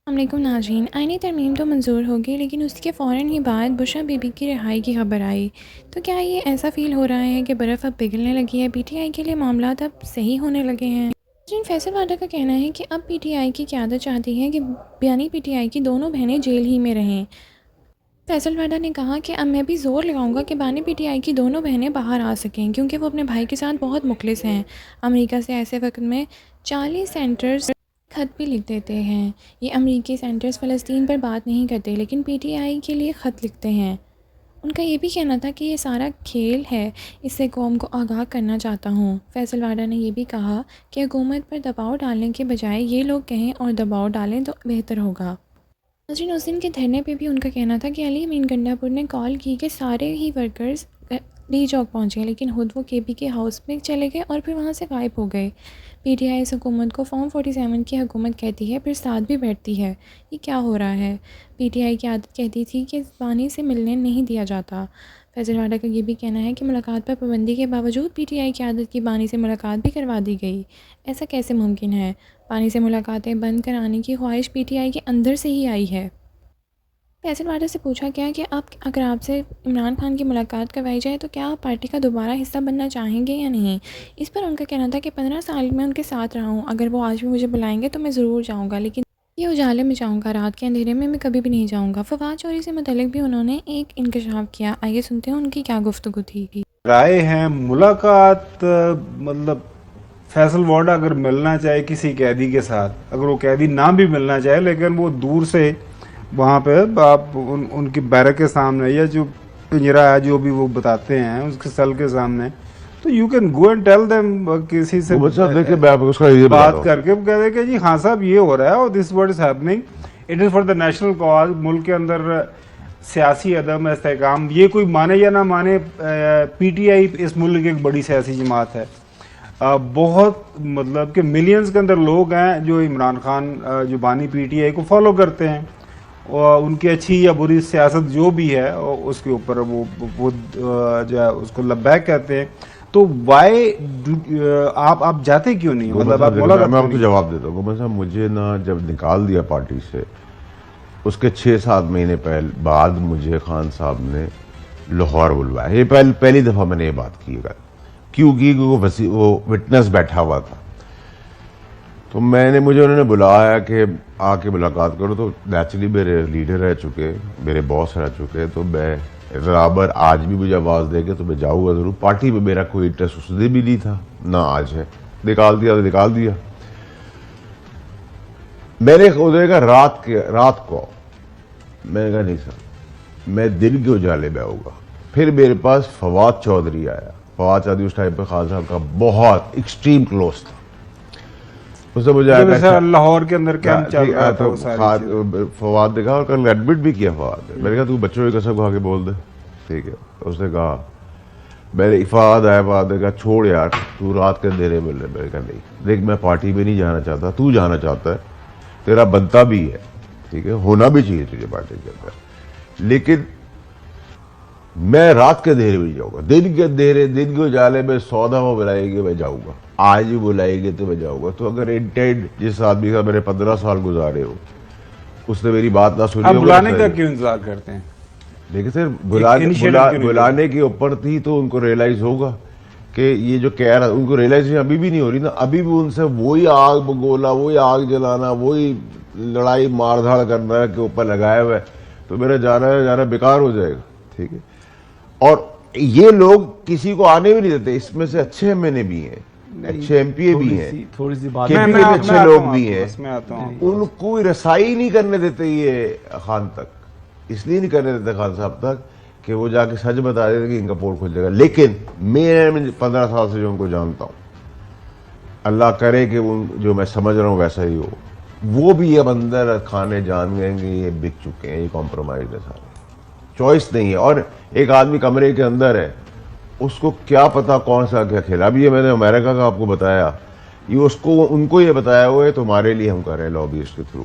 अस्सलामुअलैकुम नाज़रीन। आईनी तरमीम तो मंजूर होगी, लेकिन उसके फ़ौरन ही बाद बुशरा बीबी की रिहाई की खबर आई। तो क्या ये ऐसा फ़ील हो रहा है कि बर्फ़ अब पिघलने लगी है? पीटीआई के लिए मामलात अब सही होने लगे हैं? नाज़रीन, फैसल वाडा का कहना है कि अब पीटीआई की क़यादत चाहती है कि बयानी पीटीआई की दोनों बहनें जेल ही में रहें। फैसल वाडा ने कहा कि अब मैं भी ज़ोर लगाऊंगा कि बानी पीटीआई की दोनों बहनें बाहर आ सकें, क्योंकि वो अपने भाई के साथ बहुत मुखलिस हैं। अमेरिका से ऐसे वक्त में 40 सेंटर्स खत भी लिख देते हैं। ये अमेरिकी सेंटर्स फ़लस्तीन पर बात नहीं करते, लेकिन पीटीआई के लिए ख़त लिखते हैं। उनका ये भी कहना था कि ये सारा खेल है, इससे कौम को आगाह करना चाहता हूँ। फैसल वाडा ने यह भी कहा कि हुकूमत पर दबाव डालने के बजाय ये लोग कहें और दबाव डालें तो बेहतर होगा। नाज़रीन, उस दिन के धरने पे भी उनका कहना था कि अली अमीन गंडापुर ने कॉल की कि सारे ही वर्कर्स डी चौक पहुँचे, लेकिन खुद वो केपी के हाउस में चले गए और फिर वहाँ से गायब हो गए। पीटीआई इस हुकूमत को फॉर्म 47 की हुकूमत कहती है, फिर साथ भी बैठती है। ये क्या हो रहा है? पीटीआई की आदत कहती थी कि बानी से मिलने नहीं दिया जाता। फैसल वाडा का ये भी कहना है कि मुलाकात पर पाबंदी के बावजूद पीटीआई की आदत की बानी से मुलाकात भी करवा दी गई। ऐसा कैसे मुमकिन है? बानी से मुलाकातें बंद कराने की ख्वाहिश पीटीआई के अंदर से ही आई है। फैसल वाडा से पूछा गया कि आप अगर आपसे इमरान खान की मुलाकात करवाई जाए तो क्या आप पार्टी का दोबारा हिस्सा बनना चाहेंगे या नहीं? इस पर उनका कहना था कि 15 साल में उनके साथ रहा हूँ, अगर वो आज भी मुझे बुलाएंगे तो मैं ज़रूर जाऊँगा, लेकिन ये उजाले में जाऊँगा, रात के अंधेरे में मैं कभी भी नहीं जाऊँगा। फवाद चौधरी से मुतल्लिक भी उन्होंने एक इंकशाफ किया। आइए सुनते हैं उनकी क्या गुफ्तगू थी। राय हैं मुलाकात मतलब फैसल वाडा अगर मिलना चाहे किसी कैदी के साथ, अगर वो कैदी ना भी मिलना चाहे, लेकिन वो दूर से वहाँ पे आप उनकी बैरक के सामने या जो पिंजरा है जो भी वो बताते हैं उसके सेल के सामने, तो you can go and tell them किसी से देखिए मैं उसका ये बात करके वो कहते हैं कि जी हाँ साहब ये हो रहा है और this what is happening, it is for the national cause. मुल्क के अंदर सियासी अदम इस्तेकाम, ये कोई माने या ना माने, पीटीआई इस मुल्क की एक बड़ी सियासी जमात है। बहुत मतलब कि मिलियंस के अंदर लोग हैं जो इमरान खान जो बानी पीटीआई को फॉलो करते हैं और उनकी अच्छी या बुरी सियासत जो भी है उसके ऊपर वो जो है उसको लब्बैक कहते हैं। तो वाई आप जाते क्यों नहीं? मतलब आप मैं आपको जवाब देता हूँ। गोमन साहब, मुझे ना जब निकाल दिया पार्टी से उसके 6-7 महीने बाद मुझे खान साहब ने लाहौर बुलवाया। ये पहली दफ़ा मैंने ये बात की। क्योंकि वो विटनेस बैठा हुआ था, तो मुझे उन्होंने बुलाया कि आके मुलाकात करो। तो नेचुरली मेरे लीडर रह चुके, मेरे बॉस रह चुके, तो मैं बराबर आज भी मुझे आवाज़ देके तो मैं जाऊँगा ज़रूर। पार्टी में मेरा कोई इंटरेस्ट उस दिन भी नहीं था, ना आज है। निकाल दिया तो निकाल दिया। मैंने खुद का रात को मैंने कहा नहीं सर, मैं दिन के उजाले में आऊँगा। फिर मेरे पास फवाद चौधरी आया। फवाद चौधरी उस टाइम पे खान साहब का बहुत एक्सट्रीम क्लोज था। उसने मुझे लाहौर के अंदर कैंप चल रहा था, तो फवाद ने कहा, और कल एडमिट भी किया फवाद ने। मैंने कहा तू बच्चों की कसम खा के बोल दे, ठीक है। उसने कहा, मैंने फवाद आया, फवाद ने कहा छोड़ यार, तू रात के अंधेरे मिल रहे। मैंने कहा नहीं देख, मैं पार्टी में नहीं जाना चाहता, तू जाना चाहता है, तेरा बनता भी है, ठीक है, होना भी चाहिए तुझे पार्टी के अंदर, लेकिन मैं रात के अंधेरे में जाऊंगा। दिन के अंधेरे, दिन के उजाले में 100 दफा बुलाएंगे मैं जाऊंगा, आज भी बुलाएंगे तो मैं जाऊंगा। तो अगर इंटेंट जिस आदमी का मैंने 15 साल गुजारे हो, उसने मेरी बात ना सुनी, बुलाने का क्यों इंतजार करते हैं? देखिए सर, बुलाने के ऊपर थी तो उनको रियलाइज होगा कि ये जो कह रहा, उनको रियलाइजेशन अभी भी नहीं हो रही ना। अभी भी उनसे वही आग बगोला, वही आग जलाना, वही लड़ाई मारधाड़ करना के ऊपर लगाया हुआ है, तो मेरा जाना बेकार हो जाएगा, ठीक है। और ये लोग किसी को आने भी नहीं देते। इसमें से अच्छे एमएनए भी हैं, अच्छे एमपीए भी हैं, थोड़ी सी बात केपी के अच्छे लोग भी हैं, उनको रसाई नहीं करने देते ये खान तक। इसलिए नहीं करने देते खान साहब तक कि वो जाके सच बता देते कि इनका पोल खुल जाएगा। लेकिन मैं 15 साल से जो उनको जानता हूँ, अल्लाह करे कि वो जो मैं समझ रहा हूँ वैसा ही हो, वो भी अब अंदर खाने जान गए कि ये बिक चुके हैं, ये कॉम्प्रोमाइज है, सारे चॉइस नहीं है। और एक आदमी कमरे के अंदर है, उसको क्या पता कौन सा क्या खेला। अभी ये मैंने अमेरिका का आपको बताया, ये उनको ये बताया हुआ है तुम्हारे लिए हम कर रहे हैं लॉबीइस्ट के थ्रू।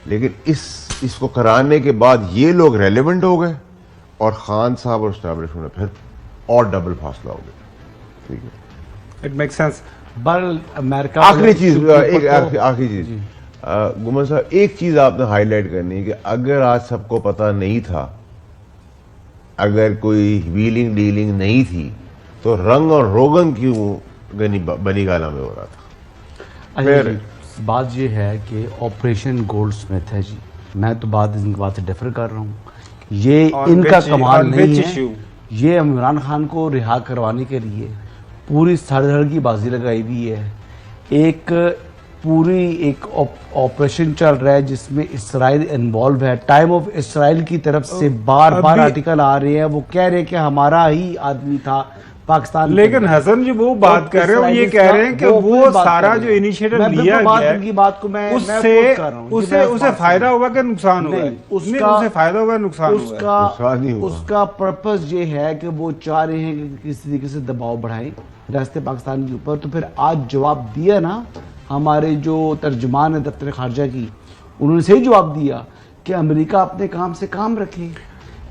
लेकिन इसको कराने के बाद ये लोग रेलेवेंट हो गए और खान साहब और एस्टैब्लिशमेंट में फिर और डबल फासला हो गया, ठीक है। It make sense. अमेरिका आखिरी चीज, एक आखिरी चीज, गुमन साहब, एक चीज आपने हाईलाइट करनी है कि अगर आज सबको पता नहीं था, अगर कोई व्हीलिंग डीलिंग नहीं थी, तो रंग और रोगन क्यों बनी गाला में हो रहा था? फिर बात ये है कि ऑपरेशन गोल्डस्मिथ है जी, मैं तो इनकी बात से डिफर कर रहा हूँ। ये इनका कमाल नहीं है, ये इमरान खान को रिहा करवाने के लिए पूरी सर की बाजी लगाई हुई है। एक ऑपरेशन चल रहा है जिसमें इसराइल इन्वॉल्व है। टाइम ऑफ इसराइल की तरफ से बार बार आर्टिकल आ रहे हैं, वो कह रहे हैं कि हमारा ही आदमी था पाकिस्तान। लेकिन हसन जी वो बात कर रहे हैं, ये कह रहे हैं कि वो सारा जो इनिशिएटिव लिया गया है, बात को मैं उससे फायदा हुआ कि नुकसान हुआ? उससे फायदा हुआ, नुकसान हुआ? उसका पर्पस ये है कि वो चाह रहे हैं कि किसी तरीके से दबाव बढ़ाएं रास्ते पाकिस्तान के ऊपर। तो फिर आज जवाब दिया ना हमारे जो तर्जुमान है दफ्तर खारजा की, उन्होंने सही जवाब दिया कि अमेरिका अपने काम से काम रखे।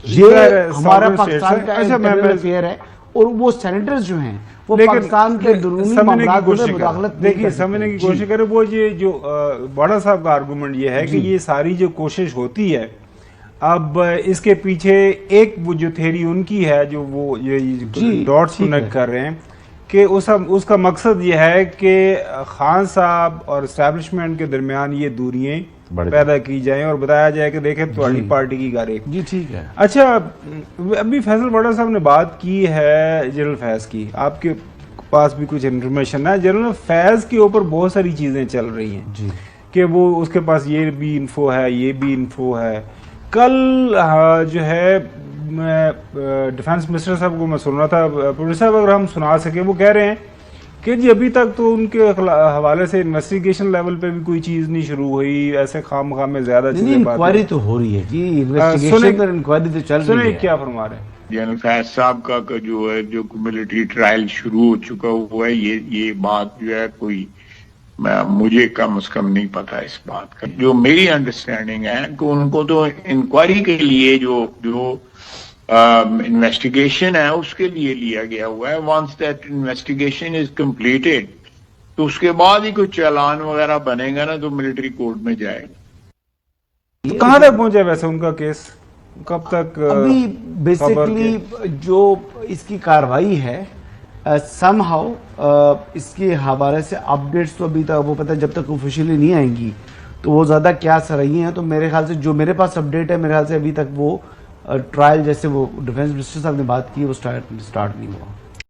ये हमारा पाकिस्तान का इंटरनल अफेयर है और वो सेनेटर्स जो हैं वो पाकिस्तान के अंदरूनी मामलात में मुदाखलत देखिए समझने की कोशिश करें। वो ये जो बड़ा साहब का आर्गूमेंट ये है कि ये सारी जो कोशिश होती है, अब इसके पीछे एक वो जो थ्योरी उनकी है, जो वो ये डॉट्स कनेक्ट कर रहे हैं कि उसका मकसद ये है कि खान साहब और एस्टैब्लिशमेंट के दरमियान ये दूरियां पैदा की जाएं और बताया जाए कि देखें तुम्हारी पार्टी की गारे। जी ठीक है। अच्छा, अभी फैसल बड़ा साहब ने बात की है जनरल फैज की, आपके पास भी कुछ इन्फॉर्मेशन है? जनरल फैज के ऊपर बहुत सारी चीजें चल रही हैं जी, कि वो उसके पास ये भी इन्फो है, ये भी इन्फो है। कल जो है मैं डिफेंस मिनिस्टर साहब को मैं सुन रहा था, प्रोड्यूसर साहब अगर हम सुना सके, वो कह रहे हैं कि जी अभी तक तो उनके हवाले से इन्वेस्टिगेशन लेवल पे भी कोई चीज नहीं शुरू हुई, ऐसे खाम में ज्यादा चीजें इंक्वायरी तो हो रही है जी, इन्वेस्टिगेशन और इंक्वायरी तो चल रही है। क्या फरमा रहे हैं? जनरल फैज साहब का जो है, जो मिलिट्री ट्रायल शुरू हो चुका हुआ है, ये बात जो है कोई मुझे कम से कम नहीं पता इस बात का। जो मेरी अंडरस्टैंडिंग है कि उनको तो इंक्वायरी के लिए जो इन्वेस्टिगेशन है उसके लिए लिया गया हुआ है। Once that investigation is completed तो उसके बाद ही कुछ चालान वगैरह बनेगा ना, तो मिलिट्री कोर्ट में जाएगा। तो कहाँ तक पहुंचा वैसे उनका केस? कब तक? अभी बेसिकली जो इसकी कार्रवाई है समहाउ इसके हवाले से अपडेट्स तो अभी तक वो पता है, जब तक ऑफिशियली नहीं आएंगी तो वो ज़्यादा क्या सही हैं। तो मेरे ख्याल से जो मेरे पास अपडेट है, मेरे ख्याल से अभी तक वो ट्रायल जैसे वो डिफेंस मिनिस्टर साहब ने बात की, वो स्टार्ट नहीं हुआ।